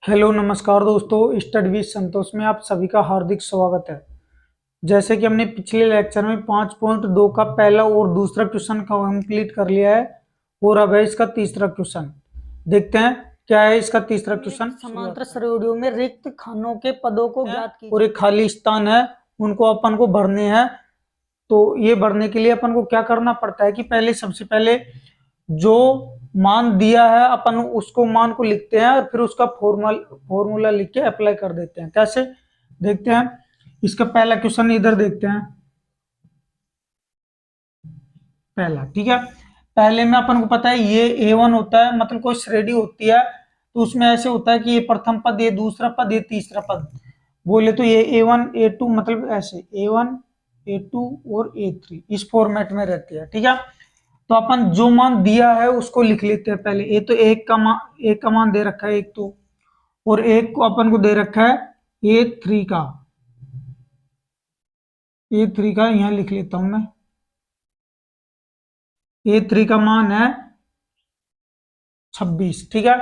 Hello नमस्कार दोस्तों, study with संतोष में आप सभी का हार्दिक स्वागत है। जैसे कि हमने पिछले लेक्चर में 5.2 का पहला और दूसरा क्वेश्चन कंप्लीट कर लिया है और अब है इसका तीसरा क्वेश्चन। देखते हैं क्या है इसका तीसरा क्वेश्चन। समांतर श्रेणियों में रिक्त खानों के पदों को ज्ञात कीजिए। और एक खाली स्थान है, उनको अपन को भरने हैं। तो ये भरने के लिए अपन को क्या करना पड़ता है कि सबसे पहले जो मान दिया है अपन उसको मान को लिखते हैं और फिर उसका फॉर्मूला लिख के अप्लाई कर देते हैं। कैसे देखते हैं, इसका पहला क्वेश्चन इधर देखते हैं। पहला ठीक है, पहले में अपन को पता है ये A1 होता है, मतलब कोई श्रेणी होती है तो उसमें ऐसे होता है कि ये प्रथम पद, ये दूसरा पद, ये तीसरा पद। बोले तो ये A1 A2 मतलब ऐसे A1 A2 और A3 इस फॉर्मेट में रहती है। ठीक है, तो अपन जो मान दिया है उसको लिख लेते हैं पहले। ये तो एक का मान दे रखा है एक तो, और एक को अपन को दे रखा है A3 का। A3 का यहां लिख लेता हूं मैं। A3 का मान है 26। ठीक है,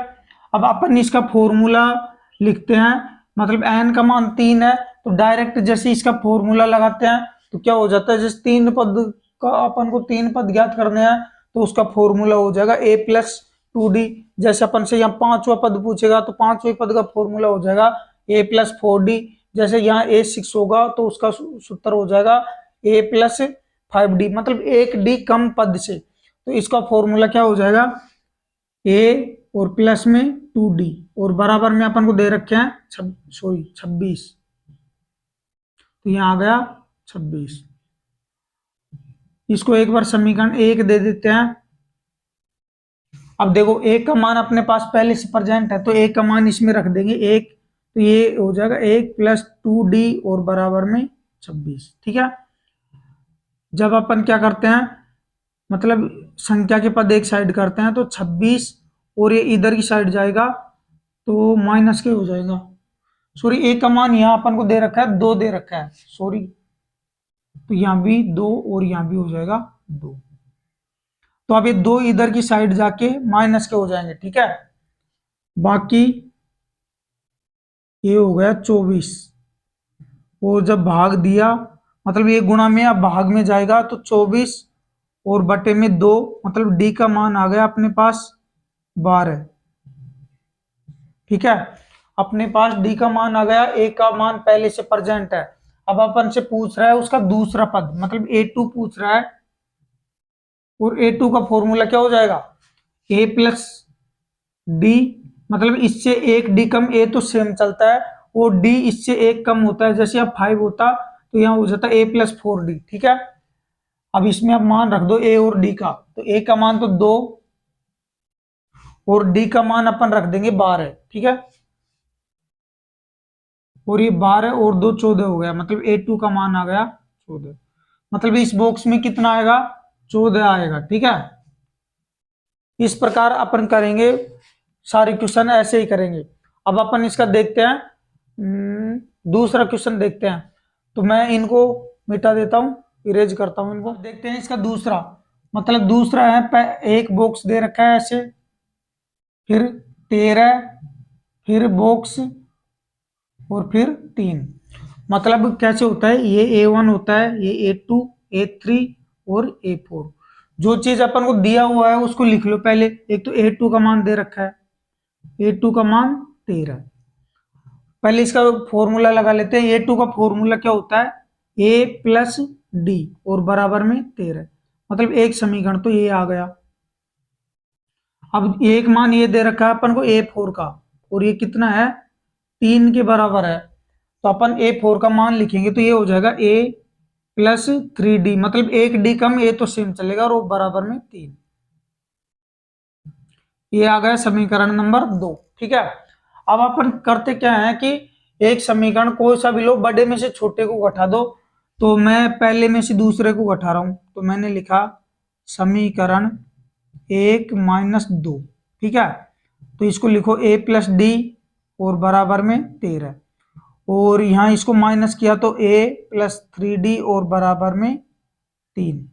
अब अपन इसका फॉर्मूला लिखते हैं। मतलब n का मान 3 है तो डायरेक्ट जैसे इसका फॉर्मूला लगाते हैं तो क्या हो जाता है, जैसे तीन पद का अपन को तीन पद ज्ञात करने हैं तो उसका फॉर्मूला हो जाएगा a+2d। जैसे अपन से यहाँ पांचवा पद पूछेगा तो पांचवें पद का फॉर्मूला हो जाएगा a+4d। जैसे यहाँ a6 होगा तो उसका सूत्र हो जाएगा a+5d, मतलब एक डी कम पद से। तो इसका फॉर्मूला क्या हो जाएगा, a और प्लस में 2d और बराबर में अपन को दे रखे हैं 26। तो यहाँ आ गया 26। इसको एक बार समीकरण एक दे देते हैं। अब देखो एक का मान अपने पास पहले से प्रेजेंट है तो एक का मान इसमें रख देंगे एक, तो ये हो जाएगा 1+2d और बराबर में 26। ठीक है, जब अपन क्या करते हैं, मतलब संख्या के पद एक साइड करते हैं तो 26 और ये इधर की साइड जाएगा तो माइनस के हो जाएगा। सॉरी, एक का मान यहाँ अपन को दे रखा है 2 दे रखा है, सॉरी, तो यहाँ भी 2 और यहाँ भी हो जाएगा 2। तो अब ये 2 इधर की साइड जाके माइनस के हो जाएंगे। ठीक है, बाकी ये हो गया 24 और जब भाग दिया मतलब ये गुणा में अब भाग में जाएगा तो 24 और बटे में 2, मतलब डी का मान आ गया अपने पास 12। ठीक है, अपने पास डी का मान आ गया, ए का मान पहले से प्रेजेंट है। अब अपन से पूछ रहा है उसका दूसरा पद, मतलब A2 पूछ रहा है और A2 का फॉर्मूला क्या हो जाएगा a+d, मतलब इससे एक डी कम, ए तो सेम चलता है और डी इससे एक कम होता है। जैसे अब 5 होता तो यहाँ हो जाता a+4d। ठीक है, अब इसमें आप मान रख दो ए और डी का, तो ए का मान तो 2 और डी का मान अपन रख देंगे 12। ठीक है, और ये 12 और 2 14 हो गया, मतलब A2 का मान आ गया 14। मतलब इस बॉक्स में कितना आएगा, 14 आएगा। ठीक है, इस प्रकार अपन करेंगे, सारे क्वेश्चन ऐसे ही करेंगे। अब अपन इसका देखते हैं, दूसरा क्वेश्चन देखते हैं। तो मैं इनको मिटा देता हूं, इरेज करता हूं इनको। देखते हैं इसका दूसरा, मतलब दूसरा है, एक बॉक्स दे रखा है ऐसे, फिर 13, फिर बॉक्स और फिर 3। मतलब कैसे होता है, ये A1 होता है, ये A2, A3 और A4। जो चीज अपन को दिया हुआ है उसको लिख लो पहले। एक तो A2 का मान दे रखा है, A2 का मान 13। पहले इसका फॉर्मूला लगा लेते हैं। A2 का फॉर्मूला क्या होता है, A+d और बराबर में 13, मतलब एक समीकरण तो ये आ गया। अब एक मान ये दे रखा है अपन को A4 का, और ये कितना है 3 के बराबर है, तो अपन A4 का मान लिखेंगे तो ये हो जाएगा A+3d, मतलब एक डी कम, ए तो सेम चलेगा और बराबर में 3। ये आ गया समीकरण नंबर 2। ठीक है, अब अपन करते क्या है कि एक समीकरण कोई सा भी लो, बड़े में से छोटे को घटा दो। तो मैं पहले में से दूसरे को घटा रहा हूं, तो मैंने लिखा समीकरण 1-2। ठीक है, तो इसको लिखो A+d और बराबर में 13, और यहां इसको माइनस किया तो A+3d और बराबर में 3।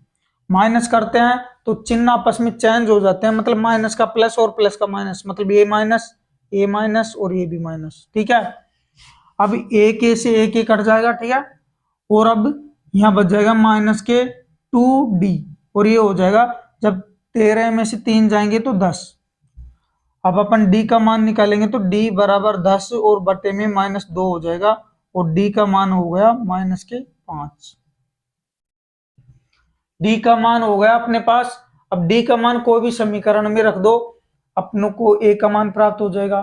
माइनस करते हैं तो चिन्ह आपस में चेंज हो जाते हैं, मतलब माइनस का प्लस और प्लस का माइनस, मतलब ये माइनस ए माइनस और ये भी माइनस, ठीक है। अब ए के से ए के कट जाएगा, ठीक है। और अब यहाँ बच जाएगा माइनस के 2d, और ये हो जाएगा जब 13 में से 3 जाएंगे तो 10। अब अपन d का मान निकालेंगे तो d बराबर 10 और बटे में -2 हो जाएगा, और d का मान हो गया -5। d का मान हो गया अपने पास। अब d का मान कोई भी समीकरण में रख दो, अपनों को a का मान प्राप्त हो जाएगा।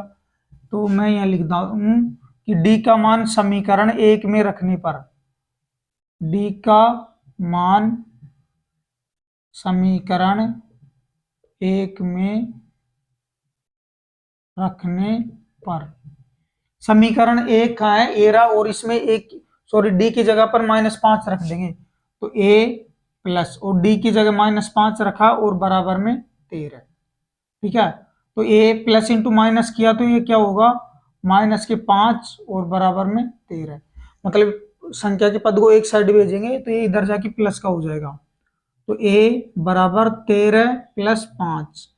तो मैं यहाँ लिखता हूं कि d का मान समीकरण 1 में रखने पर, d का मान समीकरण 1 में रखने पर, समीकरण 1 कहाँ है, ए रहा, और इसमें एक सॉरी डी की जगह पर -5 रख देंगे, तो a प्लस और डी की जगह -5 रखा और बराबर में 13, ठीक है। तो a प्लस इंटू माइनस किया तो ये क्या होगा, -5 और बराबर में 13, मतलब संख्या के पद को एक साइड भेजेंगे तो ये इधर जाके प्लस का हो जाएगा। तो a बराबर 13 + 5,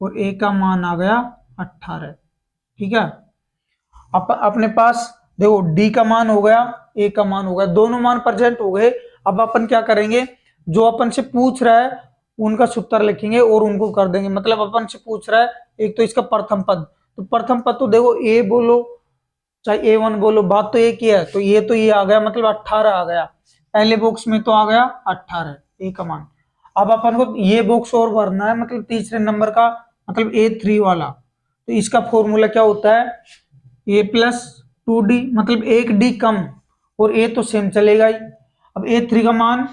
और a का मान आ गया 18, ठीक है। अपने पास देखो d का मान हो गया, a का मान हो गया, दोनों मान प्रेजेंट हो गए। अब अपन क्या करेंगे, जो अपन से पूछ रहा है उनका सूत्र लिखेंगे और उनको कर देंगे। मतलब अपन से पूछ रहा है एक तो इसका प्रथम पद, तो प्रथम पद तो देखो a बोलो चाहे a1 बोलो, बात तो एक ही है। तो ये आ गया, मतलब 18 आ गया, पहले बॉक्स में तो आ गया 18 a का मान। अब अपन को ये बॉक्स और भरना है, मतलब तीसरे नंबर का, मतलब A3 वाला। तो इसका फॉर्मूला क्या होता है, a + 2d, मतलब 1d कम और a तो सेम चलेगा ही। अब A3 का मान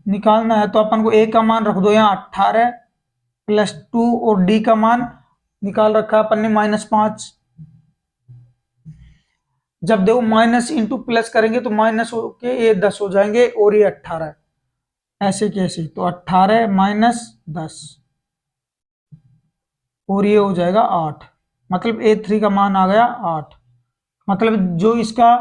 निकालना है तो अपन को a का मान रख दो यहाँ 18 + 2, और d का मान निकाल रखा है अपन ने -5। जब देखो माइनस इंटू प्लस करेंगे तो माइनस होके ये 10 हो जाएंगे और ये 18, ऐसे कैसे, तो 18 - 10 और ये हो जाएगा 8, मतलब A3 का मान आ गया 8, मतलब जो इसका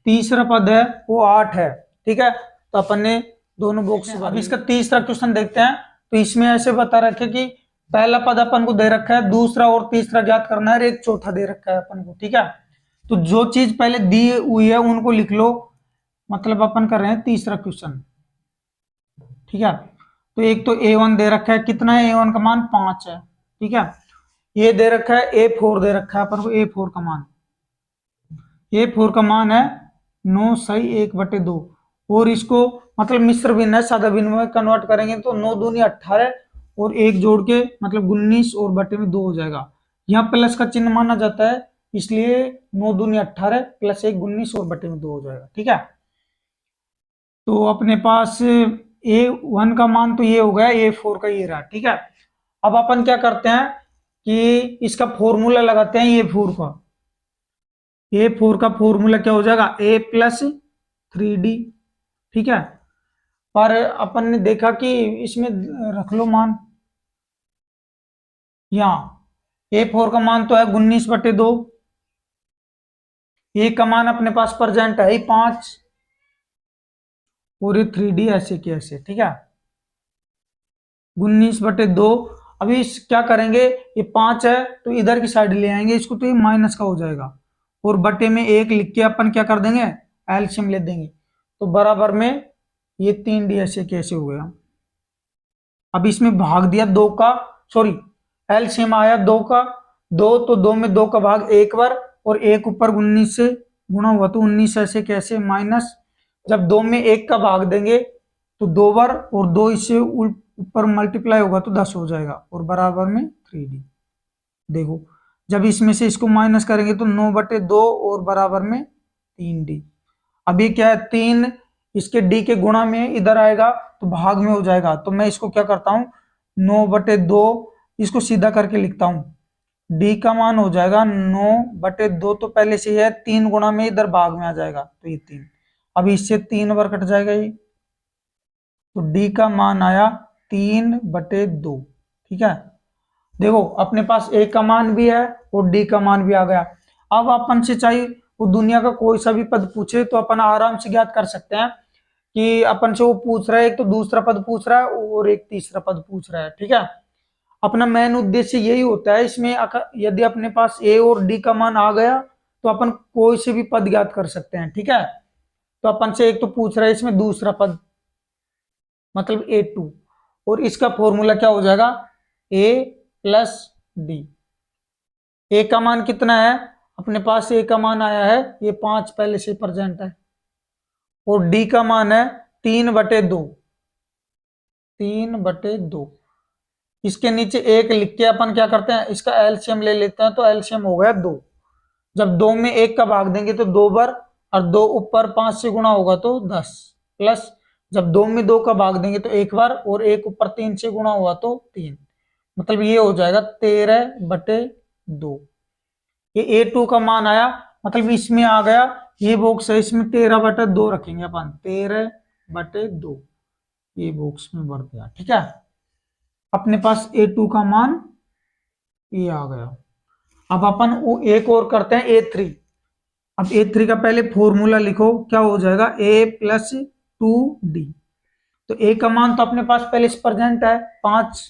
तीसरा पद है वो 8 है, ठीक है। तो अपन ने दोनों बॉक्स, अब इसका तीसरा क्वेश्चन देखते हैं। तो इसमें ऐसे बता रखे कि पहला पद अपन को दे रखा है, दूसरा और तीसरा ज्ञात करना है, एक चौथा दे रखा है अपन को, ठीक है। तो जो चीज पहले दी हुई है उनको लिख लो, मतलब अपन कर रहे हैं तीसरा क्वेश्चन, ठीक है। तो एक तो A1 दे रखा है, कितना है, A1 का मान 5 है, ठीक है। ये दे रखा है A4 दे रखा है अपन को, A4 का मान, A4 का मान है 9 सही 1/2, और इसको मतलब मिश्र भिन्न है, सादा भिन्न में कन्वर्ट करेंगे तो 9 दूनी 18 और एक जोड़ के मतलब 19 और बटे में 2 हो जाएगा। यहाँ प्लस का चिन्ह माना जाता है, इसलिए 9 दूनी 18 + 1 19 और बटे में 2 हो जाएगा, ठीक है। तो अपने पास A1 का मान तो ये हो गया, A4 का ये रहा, ठीक है। अब अपन क्या करते हैं कि इसका फॉर्मूला लगाते हैं A4 का। A4 का फॉर्मूला क्या हो जाएगा, a + 3d, ठीक है। पर अपन ने देखा कि इसमें रख लो मान, यहाँ A4 का मान तो है 19/2, ए का मान अपने पास प्रेजेंट है ही 5, और ये 3d ऐसे के ऐसे, ठीक है, 19/2। अभी क्या करेंगे, ये 5 है तो इधर की साइड ले आएंगे इसको, तो ये माइनस का हो जाएगा, और बटे में 1 लिख के अपन क्या कर देंगे, एलसीएम ले देंगे, तो बराबर में ये 3d ऐसे कैसे हो गया। अब इसमें भाग दिया 2 का, सॉरी एलसीएम आया 2 का, 2 तो 2 में 2 का भाग 1 बार, और 1 ऊपर 19 से गुणा हुआ तो 19 ऐसे कैसे माइनस, जब 2 में 1 का भाग देंगे तो 2 बार, और 2 इससे ऊपर मल्टीप्लाई होगा तो 10 हो जाएगा, और बराबर में 3d। देखो जब इसमें से इसको माइनस करेंगे तो 9/2 और बराबर में 3d। अब ये क्या है, 3 इसके d के गुणा में इधर आएगा तो भाग में हो जाएगा, तो मैं इसको क्या करता हूं 9/2 इसको सीधा करके लिखता हूं, d का मान हो जाएगा 9/2, तो पहले से है 3 गुणा में इधर भाग में आ जाएगा तो ये 3, अब इससे 3 बार कट जाएगा ये, तो d का मान आया 3/2, ठीक है। देखो अपने पास a का मान भी है और d का मान भी आ गया। अब अपन से चाहिए वो दुनिया का कोई सा भी पद पूछे तो अपन आराम से ज्ञात कर सकते हैं कि अपन से वो पूछ रहा है, एक तो दूसरा पद पूछ रहा है और एक तीसरा पद पूछ रहा है, ठीक है। अपना मेन उद्देश्य यही होता है इसमें, यदि अपने पास ए और डी का मान आ गया तो अपन कोई से भी पद ज्ञात कर सकते हैं, ठीक है। तो अपन से एक तो पूछ रहा है इसमें दूसरा पद मतलब A2, और इसका फॉर्मूला क्या हो जाएगा A प्लस डी। ए का मान कितना है, अपने पास ए का मान आया है ये 5 पहले से प्रेजेंट है, और डी का मान है 3/2, 3/2। इसके नीचे एक लिख के अपन क्या करते हैं, इसका एलसीएम ले लेते हैं, तो एलसीएम हो गया 2। जब 2 में 1 का भाग देंगे तो 2 बार, और 2 ऊपर 5 से गुणा होगा तो 10, प्लस जब 2 में 2 का भाग देंगे तो 1 बार, और 1 ऊपर 3 से गुणा हुआ तो 3, मतलब ये हो जाएगा 13/2। ये A2 का मान आया, मतलब इसमें आ गया, ये बॉक्स है इसमें 13/2 रखेंगे अपन, 13/2 ये बॉक्स में भर दिया, ठीक है। अपने पास A2 का मान ये आ गया। अब अपन वो एक और करते हैं A3। अब A3 का पहले फॉर्मूला लिखो, क्या हो जाएगा A प्लस 2D। तो A का मान तो अपने पास पहले से प्रेजेंट है 5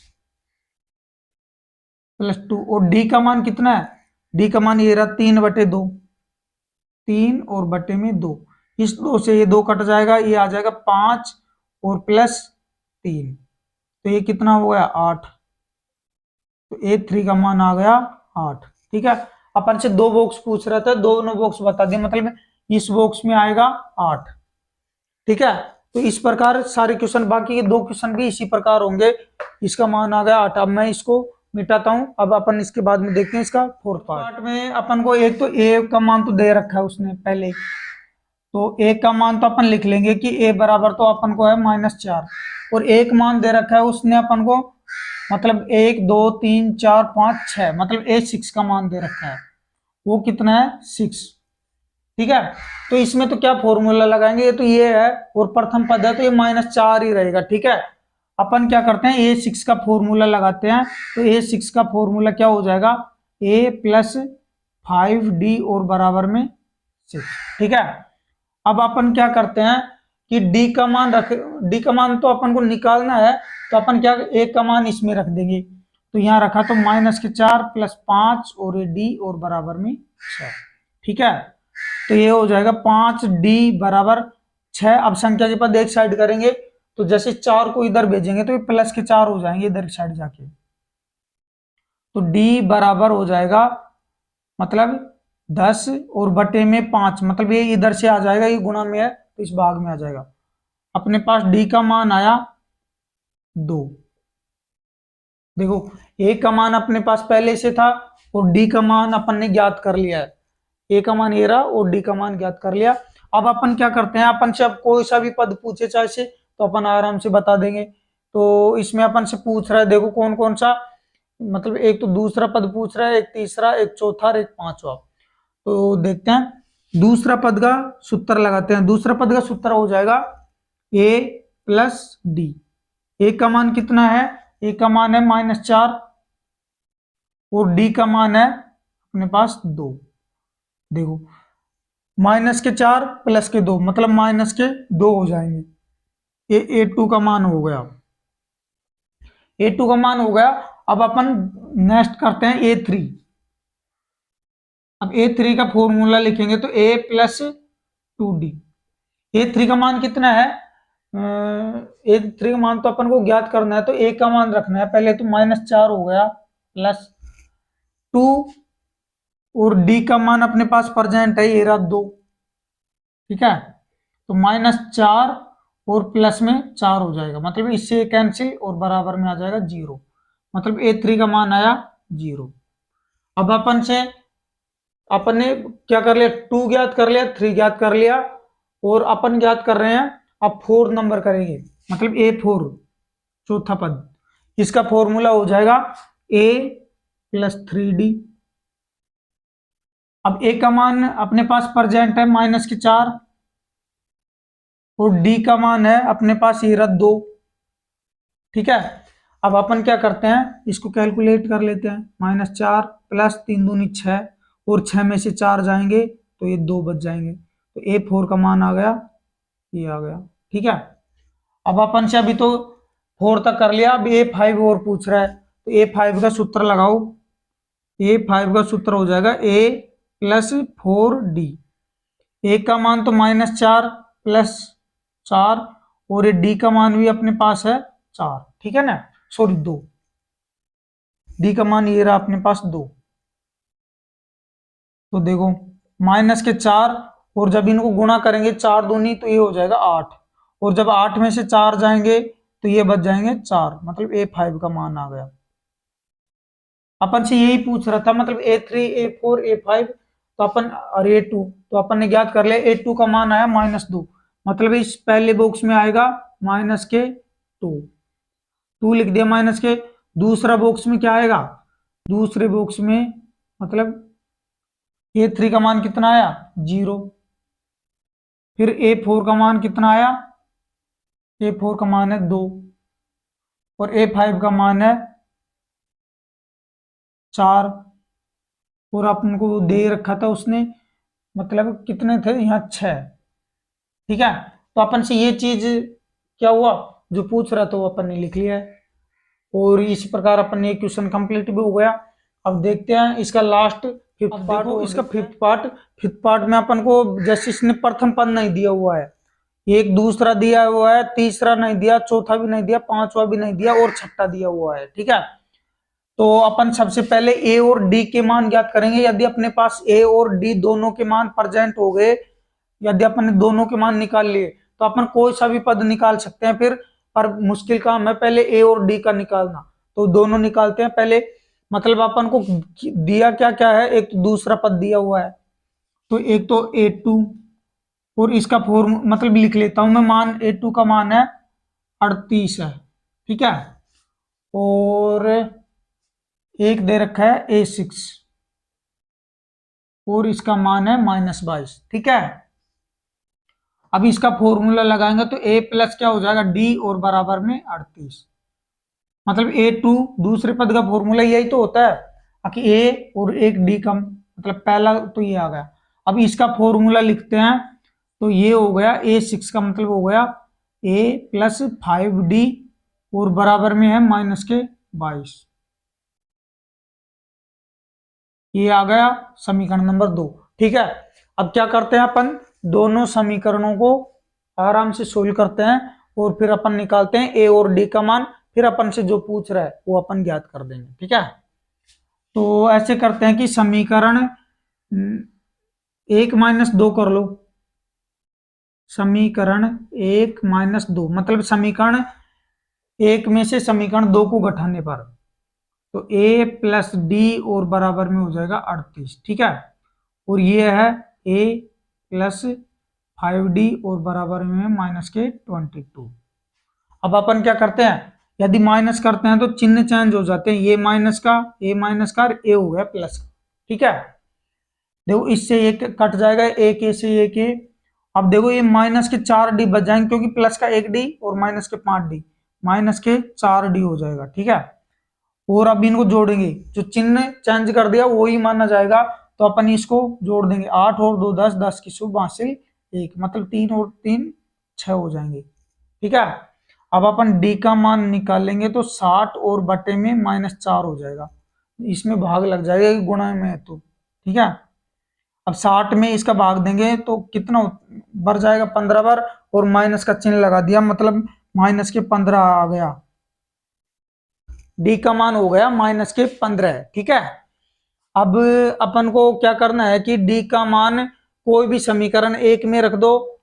+ 2, और D का मान कितना है, D का मान ये रहा 3/2, 3 और बटे में 2, इस 2 से ये 2 कट जाएगा, ये आ जाएगा 5 और प्लस 3, तो ये कितना हो गया 8। तो A3 का मान आ गया 8, ठीक है। अपन से 2 बॉक्स पूछ रहा था, दोनों बॉक्स बता दिए, मतलब इस बॉक्स में आएगा 8, ठीक है। तो इस प्रकार सारे क्वेश्चन, बाकी के 2 क्वेश्चन भी इसी प्रकार होंगे। इसका मान आ गया 8। अब मैं इसको मिटाता हूं, अब अपन इसके बाद में देखते हैं इसका फोर्थ पार्ट में। अपन को एक तो ए का मान तो दे रखा है उसने पहले, तो ए का मान तो अपन लिख लेंगे कि ए बराबर तो अपन को है -4, और एक मान दे रखा है उसने अपन को, मतलब 1 2 3 4 5 6, मतलब A6 का मान दे रखा है, वो कितना है 6, ठीक है। तो इसमें तो क्या फॉर्मूला लगाएंगे, ये तो ये है और प्रथम पद है तो ये -4 ही रहेगा, ठीक है। अपन क्या करते हैं A6 का फॉर्मूला लगाते हैं, तो A6 का फॉर्मूला क्या हो जाएगा A प्लस 5D और बराबर में 6, ठीक है। अब अपन क्या करते हैं कि D का मान D का मान तो अपन को निकालना है, तो अपन क्या A का मान इसमें रख देंगे, तो यहाँ रखा तो -4 + 5 और ये D और बराबर में 6, ठीक है। तो ये हो जाएगा 5D बराबर 6। अब संख्या के पद एक साइड करेंगे, तो जैसे 4 को इधर भेजेंगे तो ये +4 हो जाएंगे इधर साइड जाके, तो D बराबर हो जाएगा मतलब 10 और बटे में 5, मतलब ये इधर से आ जाएगा, ये गुणा में है तो इस भाग में आ जाएगा। अपने पास D का मान आया 2। देखो A का मान अपने पास पहले से था और D का मान अपन ने ज्ञात कर लिया है, A का मान ये रहा और D का मान ज्ञात कर लिया। अब अपन क्या करते हैं, अपन से अब कोई सा भी पद पूछे चाहे से, तो अपन आराम से बता देंगे। तो इसमें अपन से पूछ रहा है, देखो कौन कौन सा, मतलब एक तो दूसरा पद पूछ रहा है, एक तीसरा, एक चौथा और एक पांचवा। तो देखते हैं दूसरा पद का सूत्र लगाते हैं। दूसरा पद का सूत्र हो जाएगा A प्लस D। A का मान कितना है, A का मान है -4 और D का मान है अपने पास 2। देखो -4 + 2 मतलब -2 हो जाएंगे, ये A2 का मान हो गया, A2 का मान हो गया। अब अपन नेक्स्ट करते हैं A3। अब A3 का फॉर्मूला लिखेंगे तो A प्लस 2D। A3 का मान कितना है, A3 का मान तो अपन को ज्ञात करना है, तो A का मान रखना है पहले, तो -4 हो गया प्लस 2 और D का मान अपने पास प्रेजेंट है ये रहा 2, ठीक है। तो -4 और प्लस में 4 हो जाएगा, मतलब इससे कैंसिल और बराबर में आ जाएगा 0, मतलब A3 का मान आया 0। अब अपन से अपन ने क्या कर लिया, 2 ज्ञात कर लिया, 3 ज्ञात कर लिया, और अपन ज्ञात कर रहे हैं अब 4 नंबर करेंगे, मतलब A4 चौथा पद। इसका फॉर्मूला हो जाएगा A प्लस 3D। अब A का मान अपने पास प्रेजेंट है -4 और D का मान है अपने पास ये रहा 2, ठीक है। अब अपन क्या करते हैं, इसको कैलकुलेट कर लेते हैं, -4 + 3 दूनी 6 और 6 में से 4 जाएंगे तो ये 2 बच जाएंगे, तो A4 का मान आ गया, ये आ गया, ठीक है। अब अपन से अभी तो 4 तक कर लिया, अब A5 और पूछ रहा है, तो A5 का सूत्र लगाओ। A5 का सूत्र हो जाएगा A प्लस 4D। ए का मान तो -4 प्लस 4, और ये डी का मान भी अपने पास है 4, ठीक है ना, सॉरी 2। डी का मान ये रहा अपने पास 2। तो देखो -4, और जब इनको गुणा करेंगे 4 दूनी तो ये हो जाएगा 8, और जब 8 में से 4 जाएंगे तो ये बच जाएंगे 4, मतलब A5 का मान आ गया। अपन से यही पूछ रहा था, मतलब A3 A4 A5, तो अपन और A2, तो अपन ने ज्ञात कर लिया। A2 का मान आया -2, मतलब इस पहले बॉक्स में आएगा -2 लिख दिया माइनस के। दूसरा बॉक्स में क्या आएगा, दूसरे बॉक्स में मतलब A3 का मान कितना आया 0, फिर A4 का मान कितना आया, A4 का मान है 2, और A5 का मान है 4, और अपन को दे रखा था उसने, मतलब कितने थे यहाँ 6, ठीक है। तो अपन से ये चीज क्या हुआ, जो पूछ रहा था वो अपन ने लिख लिया है, और इस प्रकार अपन ने क्वेश्चन कंप्लीट भी हो गया। अब देखते हैं इसका लास्ट फिफ्थ पार्ट। इसका फिफ्थ पार्ट में अपन को जैसे इसने प्रथम पद नहीं दिया हुआ है, एक दूसरा दिया हुआ है, तीसरा नहीं दिया, चौथा भी नहीं दिया, पांचवा भी नहीं दिया, और छठा दिया हुआ है, ठीक है। तो अपन सबसे पहले ए और डी के मान ज्ञात करेंगे। यदि अपने पास ए और डी दोनों के मान प्रेजेंट हो गए, यदि अपन ने दोनों के मान निकाल लिए, तो अपन कोई सा भी पद निकाल सकते हैं फिर, पर मुश्किल काम है पहले ए और डी का निकालना। तो दोनों निकालते हैं पहले। मतलब अपन को दिया क्या क्या है, एक तो दूसरा पद दिया हुआ है, तो एक तो A2, और इसका मतलब लिख लेता हूं मैं, मान A2 का मान है 38 है, ठीक है। और एक दे रखा है A6, और इसका मान है -22, ठीक है। अब इसका फॉर्मूला लगाएंगे तो A प्लस क्या हो जाएगा D, और बराबर में 38, मतलब A2 दूसरे पद का फॉर्मूला यही तो होता है कि A और एक D का, मतलब पहला तो ये आ गया। अब इसका फॉर्मूला लिखते हैं, तो ये हो गया A6 का मतलब हो गया A प्लस 5D, और बराबर में है -22। ये आ गया समीकरण नंबर 2, ठीक है। अब क्या करते हैं अपन, दोनों समीकरणों को आराम से सोल्व करते हैं, और फिर अपन निकालते हैं ए और डी का मान, फिर अपन से जो पूछ रहा है वो अपन ज्ञात कर देंगे, ठीक है। तो ऐसे करते हैं कि समीकरण 1 - 2 कर लो। समीकरण 1 - 2 मतलब समीकरण 1 में से समीकरण 2 को घटाने पर, तो A प्लस डी, और बराबर में हो जाएगा 38, ठीक है। और ये है A प्लस 5D, और बराबर में -22। अब अपन क्या करते हैं, यदि माइनस करते हैं तो चिन्ह चेंज हो जाते हैं, ये माइनस का, ए माइनस का, ए हो गया प्लस का, ठीक है। देखो इससे एक कट जाएगा, एक ए से एक ए। अब देखो ये माइनस के 4D बच जाएंगे, क्योंकि प्लस का 1D और माइनस के 5D, माइनस के 4D हो जाएगा, ठीक है। और अब इनको जोड़ेंगे, जो चिन्ह चेंज कर दिया वही माना जाएगा, तो अपन इसको जोड़ देंगे, 8 और 2 10, 10 की सुबह से 1, मतलब 3 और 3 6 हो जाएंगे, ठीक है। अब अपन डी का मान निकालेंगे तो 60 और बटे में -4 हो जाएगा, इसमें भाग लग जाएगा गुणा में है तो, ठीक है। अब 60 में इसका भाग देंगे तो कितना बढ़ जाएगा, 15 बार, और माइनस का चिन्ह लगा दिया, मतलब -15 आ गया, डी का मान हो गया -15, ठीक है। अब अपन को क्या करना है कि डी का मान कोई भी समीकरण 1 में रख दो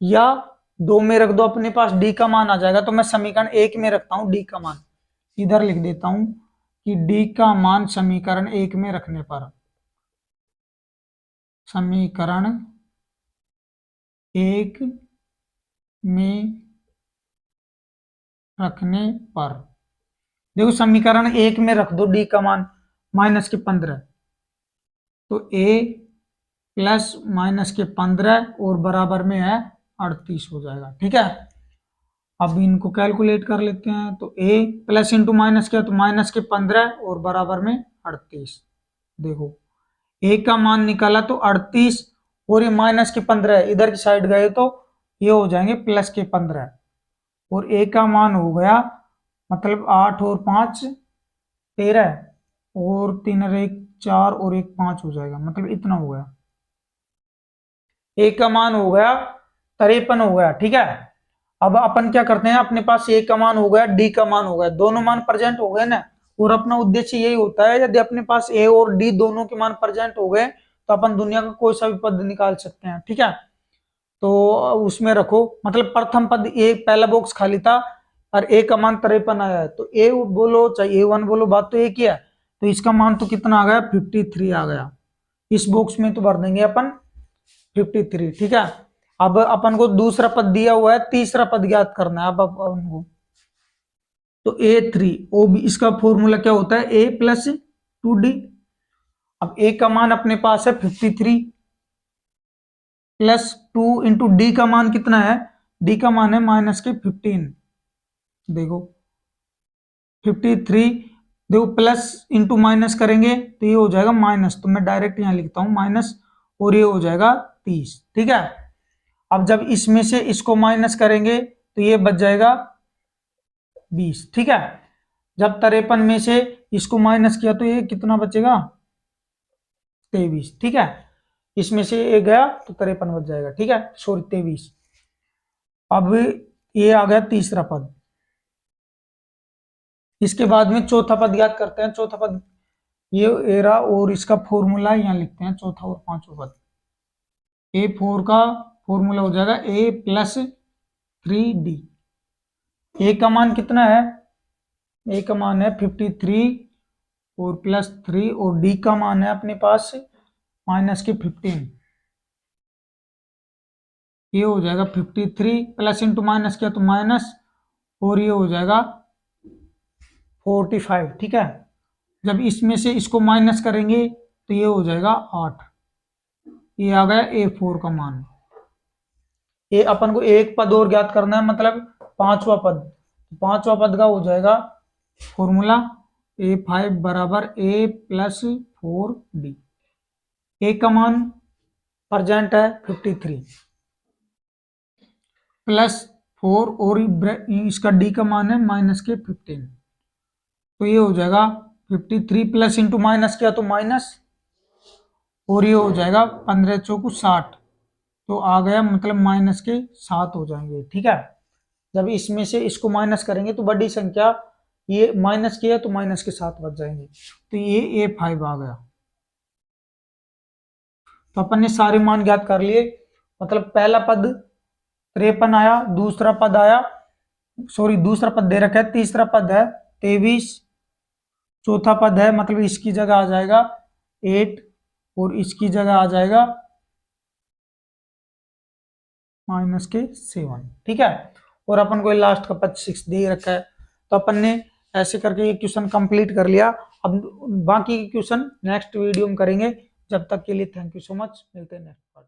या 2 में रख दो, अपने पास डी का मान आ जाएगा। तो मैं समीकरण 1 में रखता हूं डी का मान, इधर लिख देता हूं कि डी का मान समीकरण 1 में रखने पर, समीकरण 1 में रखने पर, देखो समीकरण 1 में रख दो डी का मान -15, तो a प्लस -15 और बराबर में है 38 हो जाएगा, ठीक है। अब इनको कैलकुलेट कर लेते हैं, तो a प्लस इंटू माइनस किया तो -15 और बराबर में 38। देखो a का मान निकाला तो 38, और ये -15 इधर की साइड गए तो ये हो जाएंगे +15, और a का मान हो गया मतलब 8 और 5 13 और 3 और 1 4 और 1 5 हो जाएगा, मतलब इतना हो गया। ए का मान हो गया 53 हो गया, ठीक है। अब अपन क्या करते हैं, अपने पास ए का मान हो गया, डी का मान हो गया, दोनों मान प्रेजेंट हो गए ना, और अपना उद्देश्य यही होता है, यदि अपने पास ए और डी दोनों के मान प्रेजेंट हो गए तो अपन दुनिया का कोई सा भी पद निकाल सकते हैं, ठीक है। तो उसमें रखो, मतलब प्रथम पद ए, पहला बॉक्स खाली था और ए का मान 53 आया है, तो ए बोलो चाहे A1 बोलो, बात तो एक ही है। तो इसका मान तो कितना आ गया, 53 आ गया। इस बॉक्स में तो भर देंगे अपन 53, ठीक है। अब अपन को दूसरा पद दिया हुआ है, तीसरा पद ज्ञात करना है अब अपन को। तो A3 ओ बी, इसका फॉर्मूला क्या होता है, A प्लस 2D। अब A का मान अपने पास है 53 प्लस 2 इंटू डी का मान कितना है, डी का मान है माइनस के 15। देखो 53, देखो प्लस इंटू माइनस करेंगे तो ये हो जाएगा माइनस, तो मैं डायरेक्ट यहां लिखता हूं माइनस, और ये हो जाएगा 30, ठीक है। अब जब इसमें से इसको माइनस करेंगे तो ये बच जाएगा 20, ठीक है। जब 53 में से इसको माइनस किया तो ये कितना बचेगा, 23, ठीक है। इसमें से ये गया तो 53 बच जाएगा, ठीक है, सॉरी 23। अब ये आ गया तीसरा पद। इसके बाद में चौथा पद याद करते हैं। चौथा पद ये एरा, और इसका फॉर्मूला यहां लिखते हैं, चौथा और पांचवा पद। A4 का फॉर्मूला हो जाएगा A प्लस 3D। ए का मान कितना है, ए का मान है 53 और प्लस 3, और डी का मान है अपने पास माइनस के 15। ये हो जाएगा 53 प्लस इंटू माइनस किया तो माइनस, और ये हो जाएगा 45, ठीक है। जब इसमें से इसको माइनस करेंगे तो ये हो जाएगा 8। ये आ गया A4 का मान। ये अपन को एक पद और ज्ञात करना है, मतलब पांचवा पद। पांचवा पद का हो जाएगा फॉर्मूला A5 बराबर A प्लस 4D। ए का मान प्रेजेंट है 53 प्लस 4, और इसका डी का मान है माइनस के 15। तो ये हो जाएगा 53 प्लस इंटू माइनस किया तो माइनस, और ये हो जाएगा 15 चौकू 60, तो आ गया, मतलब माइनस के 7 हो जाएंगे, ठीक है। जब इसमें से इसको माइनस करेंगे तो बड़ी संख्या, ये माइनस किया तो माइनस के 7 बच जाएंगे, तो ये A5 आ गया। तो अपन ने सारे मान ज्ञात कर लिए, मतलब पहला पद 53 आया, दूसरा पद आया, सॉरी दूसरा पद दे रखा है, तीसरा पद है 23, चौथा पद है, मतलब इसकी जगह आ जाएगा 8, और इसकी जगह आ जाएगा माइनस के 7, ठीक है। और अपन को लास्ट का पद 6 दे रखा है। तो अपन ने ऐसे करके ये क्वेश्चन कंप्लीट कर लिया। अब बाकी के क्वेश्चन नेक्स्ट वीडियो में करेंगे। जब तक के लिए थैंक यू सो मच, मिलते हैं नेक्स्ट पार्ट।